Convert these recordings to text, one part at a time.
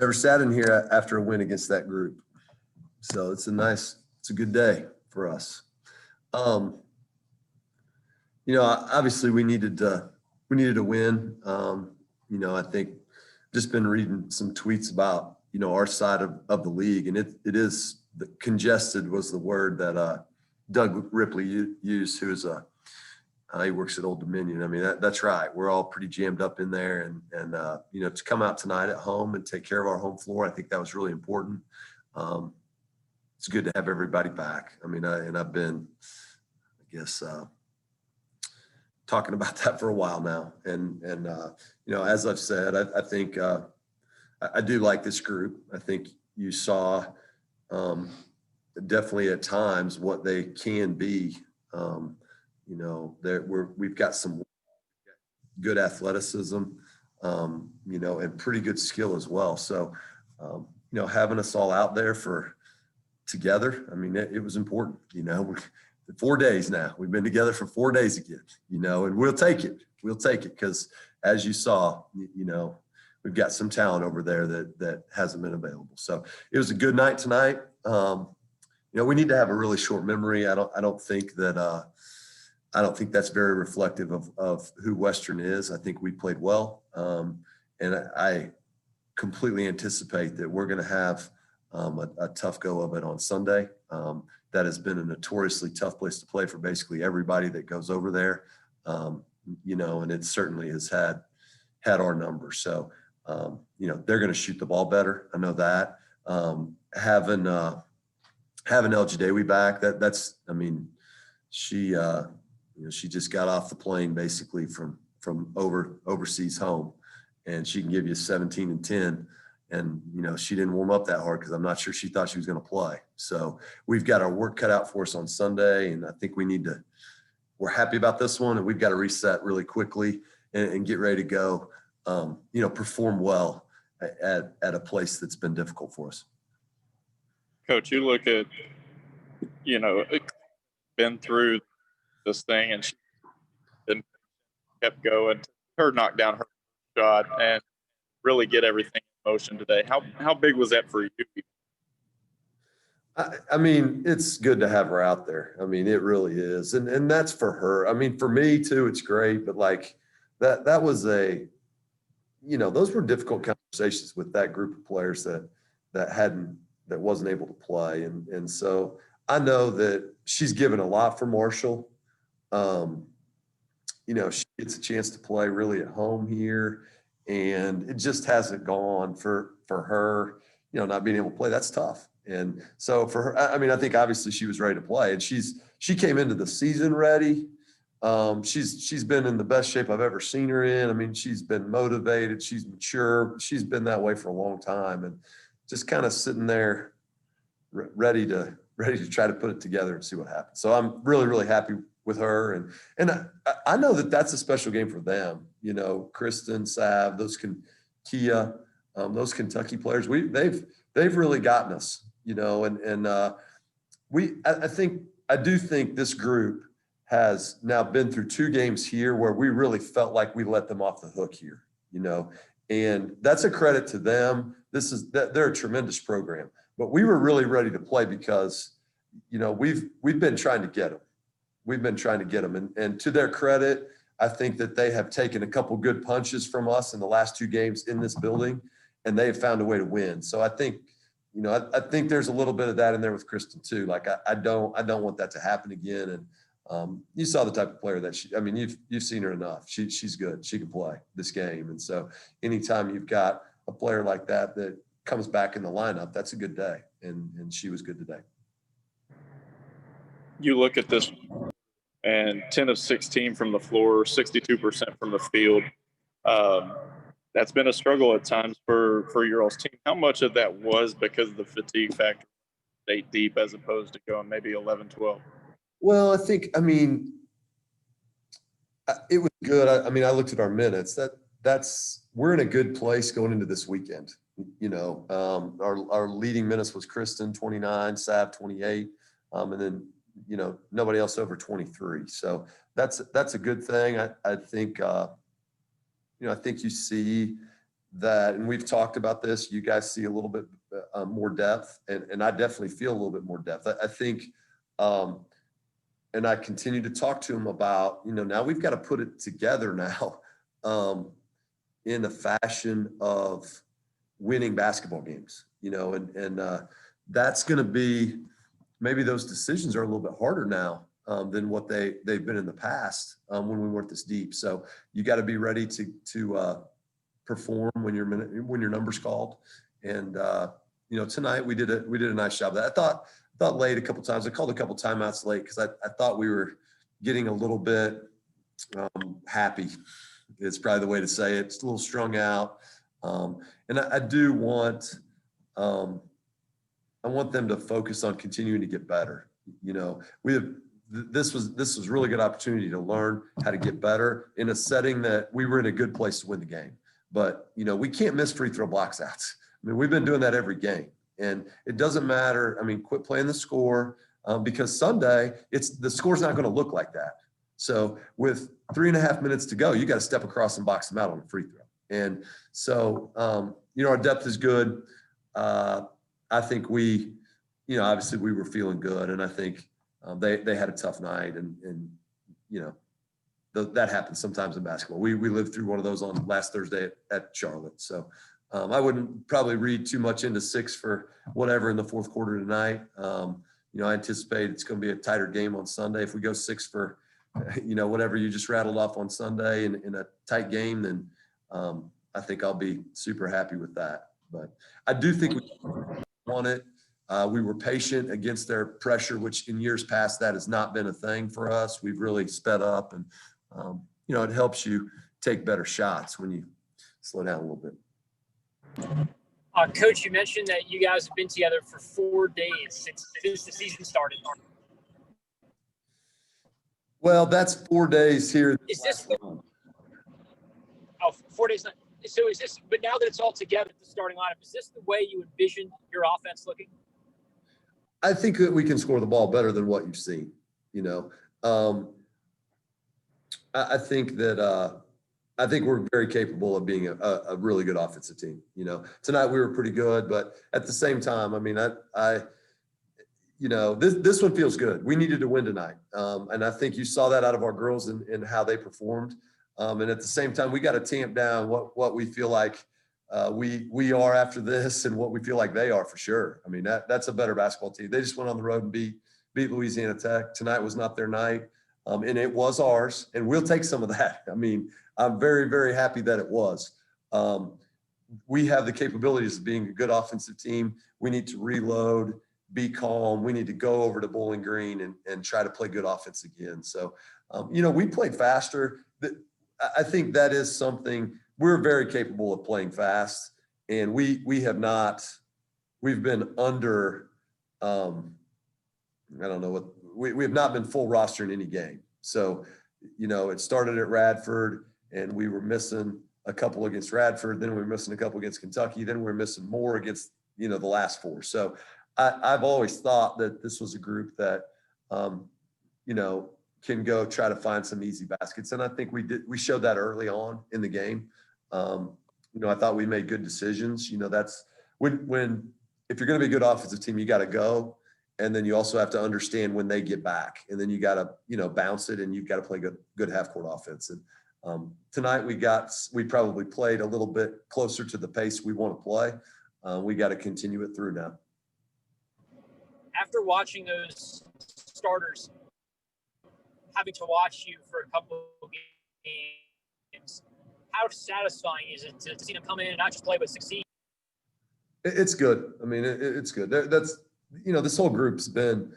Never sat in here after a win against that group. So it's a good day for us. Obviously we needed to win. I think just been reading some tweets about, our side of the league, and it is congested was the word that Doug Ripley used, who is he works at Old Dominion. I mean, that's right. We're all pretty jammed up in there, and to come out tonight at home and take care of our home floor, I think that was really important. It's good to have everybody back. I mean, I've been, I guess, talking about that for a while now. And as I've said, I think I do like this group. I think you saw definitely at times what they can be. We've got some good athleticism, and pretty good skill as well. So, having us all out there together, I mean, it was important. 4 days now. We've been together for 4 days again, and we'll take it. We'll take it because, as you saw, we've got some talent over there that hasn't been available. So it was a good night tonight. We need to have a really short memory. I don't think that's very reflective of who Western is. I think we played well, and I completely anticipate that we're going to have a tough go of it on Sunday. That has been a notoriously tough place to play for basically everybody that goes over there, and it certainly has had our number. So, they're going to shoot the ball better. I know that. Having LG Daly back, that's, I mean, she just got off the plane basically from overseas home, and she can give you 17 and 10. And, she didn't warm up that hard because I'm not sure she thought she was going to play. So we've got our work cut out for us on Sunday. And I think we're happy about this one, and we've got to reset really quickly and get ready to go, perform well at a place that's been difficult for us. Coach, you look at, been through this thing, and she kept going, her knock down her shot and really get everything in motion today. How big was that for you? I mean, it's good to have her out there. I mean, it really is. And that's for her. I mean, for me too, it's great, but like that was those were difficult conversations with that group of players that wasn't able to play. And so I know that she's given a lot for Marshall. She gets a chance to play really at home here, and it just hasn't gone for her, not being able to play. That's tough. And so for her, I mean, I think obviously she was ready to play, and she came into the season ready. She's been in the best shape I've ever seen her in. I mean, she's been motivated. She's mature. She's been that way for a long time, and just kind of sitting there ready to try to put it together and see what happens. So I'm really, really happy with her. And I know that that's a special game for them. Kristen, Sav, Kia, those Kentucky players, they've really gotten us, I do think this group has now been through 2 games here where we really felt like we let them off the hook here, and that's a credit to them. They're a tremendous program, but we were really ready to play because, we've been trying to get them. We've been trying to get them. And to their credit, I think that they have taken a couple good punches from us in the last 2 games in this building, and they have found a way to win. So I think, I think there's a little bit of that in there with Kristen too. Like I don't want that to happen again. And you saw the type of player that you've seen her enough. She's good. She can play this game. And so anytime you've got a player like that comes back in the lineup, that's a good day. And she was good today. You look at this, and 10 of 16 from the floor, 62% from the field. That's been a struggle at times for your all's team. How much of that was because of the fatigue factor, 8 deep, as opposed to going maybe 11, 12? Well, it was good. I looked at our minutes. We're in a good place going into this weekend. Our leading minutes was Kristen, 29, Sav, 28, and then nobody else over 23. So that's a good thing. I think I think you see that, and we've talked about this, you guys see a little bit more depth, and I definitely feel a little bit more depth. I think, and I continue to talk to him about, now we've got to put it together now in a fashion of winning basketball games, and that's going to be, maybe those decisions are a little bit harder now than what they've been in the past when we weren't this deep. So you got to be ready to perform when your number's called. And tonight we did a nice job. I thought late a couple times. I called a couple timeouts late because I thought we were getting a little bit happy. It's probably the way to say it. It's a little strung out. And I do want I want them to focus on continuing to get better. This was really good opportunity to learn how to get better in a setting that we were in a good place to win the game. But, we can't miss free throw blocks outs. I mean, we've been doing that every game, and it doesn't matter. I mean, quit playing the score because Sunday the score's not going to look like that. So with 3.5 minutes to go, you got to step across and box them out on a free throw. And so, our depth is good. I think obviously we were feeling good, and I think they had a tough night, and that happens sometimes in basketball. We lived through one of those on last Thursday at Charlotte. So I wouldn't probably read too much into 6 for whatever in the fourth quarter tonight. I anticipate it's going to be a tighter game on Sunday. If we go 6 for, whatever you just rattled off on Sunday in a tight game, then I think I'll be super happy with that. But I do think we won it. We were patient against their pressure, which in years past, that has not been a thing for us. We've really sped up, and, it helps you take better shots when you slow down a little bit. Coach, you mentioned that you guys have been together for 4 days since the season started. Well, that's 4 days here. Is this 4 days? So is this, but now that it's all together, the starting lineup, is this the way you envision your offense looking? I think that we can score the ball better than what you've seen. I think that I think we're very capable of being a really good offensive team. Tonight we were pretty good, but at the same time, I mean, this one feels good. We needed to win tonight, and I think you saw that out of our girls and how they performed. And at the same time, we got to tamp down what we feel like we are after this, and what we feel like they are for sure. I mean, that's a better basketball team. They just went on the road and beat Louisiana Tech. Tonight was not their night, and it was ours, and we'll take some of that. I mean, I'm very, very happy that it was. We have the capabilities of being a good offensive team. We need to reload, be calm. We need to go over to Bowling Green and try to play good offense again. So, we played faster. I think that is something we're very capable of playing fast, and we've been under, I don't know what, we have not been full roster in any game. So, it started at Radford, and we were missing a couple against Radford. Then we were missing a couple against Kentucky. Then we were missing more against, the last 4. So I've always thought that this was a group that, can go try to find some easy baskets. And I think we showed that early on in the game. I thought we made good decisions. That's when if you're going to be a good offensive team, you got to go. And then you also have to understand when they get back, and then you got to, bounce it, and you've got to play good half court offense. And tonight we probably played a little bit closer to the pace we want to play. We got to continue it through now. After watching those starters, having to watch you for a couple of games, how satisfying is it to see them come in and not just play but succeed? It's good. I mean, it's good. That's this whole group's been.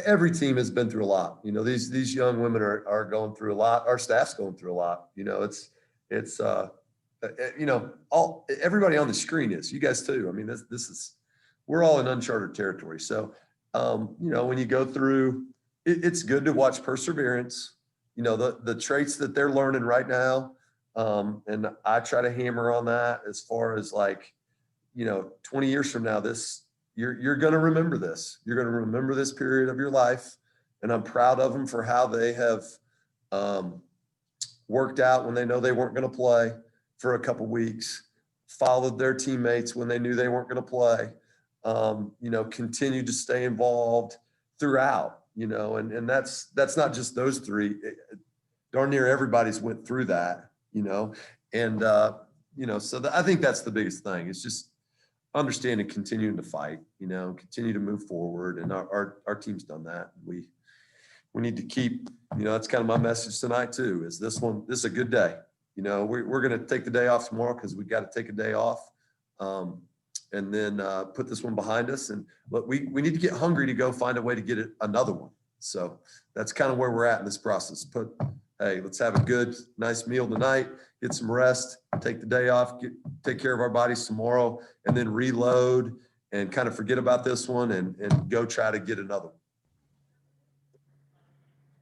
Every team has been through a lot. These young women are going through a lot. Our staff's going through a lot. It's everybody on the screen is. You guys too. I mean, this is, we're all in uncharted territory. So, when you go through, it's good to watch perseverance. The traits that they're learning right now, and I try to hammer on that as far as 20 years from now, you're going to remember this. You're going to remember this period of your life, and I'm proud of them for how they have worked out when they know they weren't going to play for a couple weeks. followed their teammates when they knew they weren't going to play, continued to stay involved throughout, and that's not just those three. Darn near everybody's went through that, and, so I think that's the biggest thing. It's just understanding, continuing to fight, continue to move forward. And our team's done that. We need to keep, that's kind of my message tonight too, is this is a good day. We're going to take the day off tomorrow because we got to take a day off. And then put this one behind us. And look, we need to get hungry to go find a way to get another one. So that's kind of where we're at in this process. Hey, let's have a good, nice meal tonight, get some rest, take the day off, take care of our bodies tomorrow, and then reload and kind of forget about this one and go try to get another one.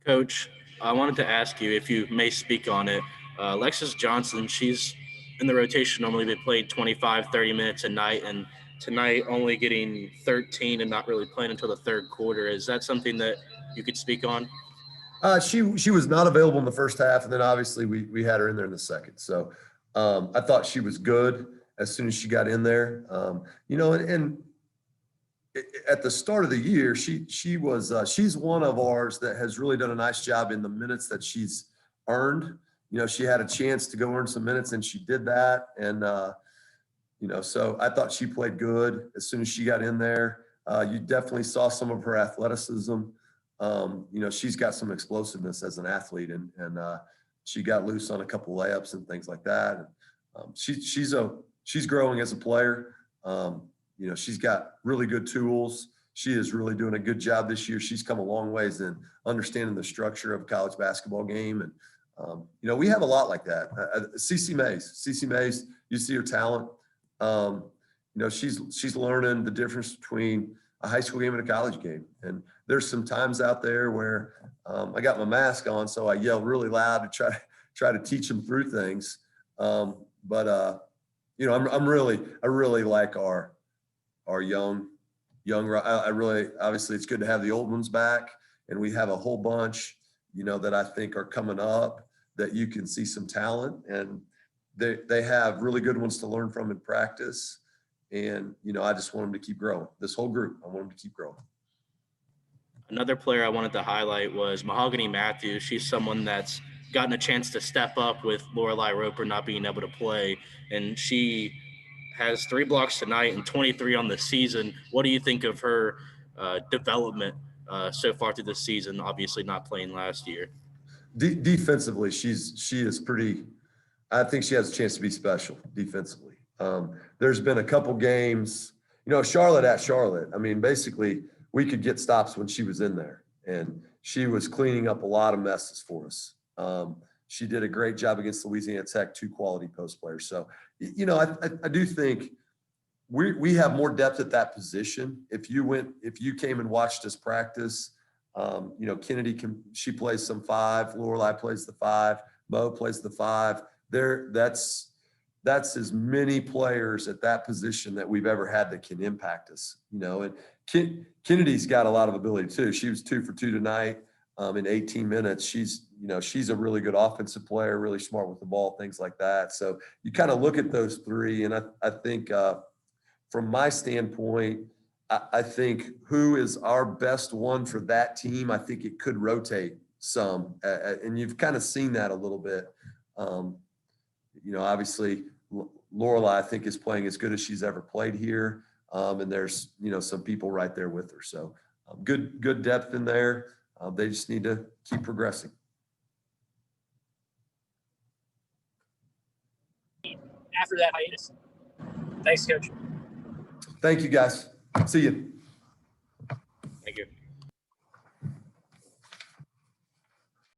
Coach, I wanted to ask you if you may speak on it. Alexis Johnson, she's in the rotation. Normally they played 25, 30 minutes a night, and tonight only getting 13 and not really playing until the third quarter. Is that something that you could speak on? She was not available in the first half, and then obviously we had her in there in the second. So I thought she was good as soon as she got in there. And at the start of the year, she's one of ours that has really done a nice job in the minutes that she's earned. She had a chance to go earn some minutes, and she did that. And so I thought she played good as soon as she got in there. You definitely saw some of her athleticism. She's got some explosiveness as an athlete, and she got loose on a couple layups and things like that. And she's growing as a player. She's got really good tools. She is really doing a good job this year. She's come a long ways in understanding the structure of a college basketball game. And, we have a lot like that. CC Mays, you see her talent. She's learning the difference between a high school game and a college game. And there's some times out there where I got my mask on, so I yell really loud to try to teach them through things. I really like our young. Obviously it's good to have the old ones back, and we have a whole bunch, that I think are coming up that you can see some talent, and they have really good ones to learn from in practice. And, I just want them to keep growing. This whole group, I want them to keep growing. Another player I wanted to highlight was Mahogany Matthews. She's someone that's gotten a chance to step up with Lorelai Roper not being able to play, and she has 3 blocks tonight and 23 on the season. What do you think of her development so far through the season, obviously not playing last year? Defensively, she is pretty – I think she has a chance to be special defensively. There's been a couple games, Charlotte at Charlotte. I mean, basically – we could get stops when she was in there, and she was cleaning up a lot of messes for us. She did a great job against Louisiana Tech, 2 quality post players. So, I do think we have more depth at that position. If you came and watched us practice, Kennedy she plays some 5, Lorelai plays the 5, Mo plays the 5. That's as many players at that position that we've ever had that can impact us, and Kennedy's got a lot of ability too. She was 2 for 2 tonight in 18 minutes. She's a really good offensive player, really smart with the ball, things like that. So you kind of look at those 3, and I think from my standpoint, I think who is our best one for that team, I think it could rotate some, and you've kind of seen that a little bit. Obviously Lorelai, I think, is playing as good as she's ever played here. And there's, some people right there with her. So good depth in there. They just need to keep progressing. After that hiatus. Thanks, Coach. Thank you, guys. See you.